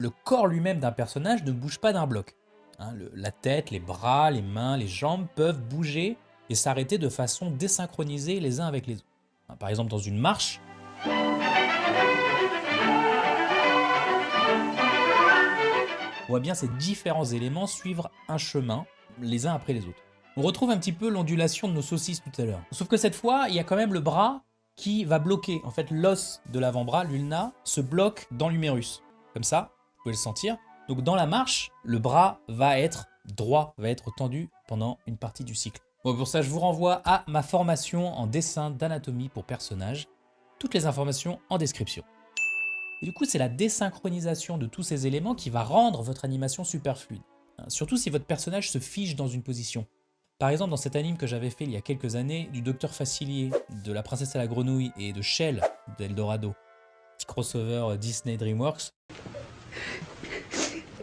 Le corps lui-même d'un personnage ne bouge pas d'un bloc. Hein, la tête, les bras, les mains, les jambes peuvent bouger et s'arrêter de façon désynchronisée les uns avec les autres. Hein, par exemple, dans une marche, on voit bien ces différents éléments suivre un chemin les uns après les autres. On retrouve un petit peu l'ondulation de nos saucisses tout à l'heure. Sauf que cette fois, il y a quand même le bras qui va bloquer. En fait, l'os de l'avant-bras, l'ulna, se bloque dans l'humérus. Comme ça, vous pouvez le sentir. Donc dans la marche, le bras va être droit, va être tendu pendant une partie du cycle. Bon, pour ça, je vous renvoie à ma formation en dessin d'anatomie pour personnages. Toutes les informations en description. Et du coup, c'est la désynchronisation de tous ces éléments qui va rendre votre animation super fluide. Surtout si votre personnage se fige dans une position. Par exemple, dans cet anime que j'avais fait il y a quelques années, du Docteur Facilier, de la Princesse à la Grenouille et de Shell d'Eldorado, petit crossover Disney DreamWorks.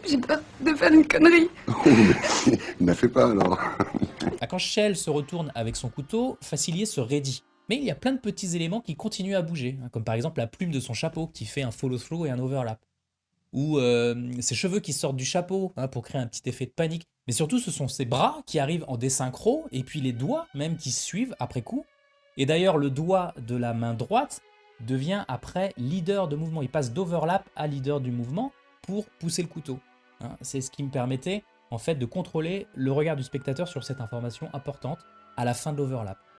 J'ai peur de faire une connerie. Ne la fais pas alors. Quand Shell se retourne avec son couteau, Facilier se raidit. Mais il y a plein de petits éléments qui continuent à bouger, comme par exemple la plume de son chapeau qui fait un follow through et un overlap. Ou ses cheveux qui sortent du chapeau pour créer un petit effet de panique. Mais surtout, ce sont ses bras qui arrivent en désynchro et puis les doigts même qui suivent après coup. Et d'ailleurs, le doigt de la main droite devient après leader de mouvement. Il passe d'overlap à leader du mouvement pour pousser le couteau. C'est ce qui me permettait en fait de contrôler le regard du spectateur sur cette information importante à la fin de l'overlap.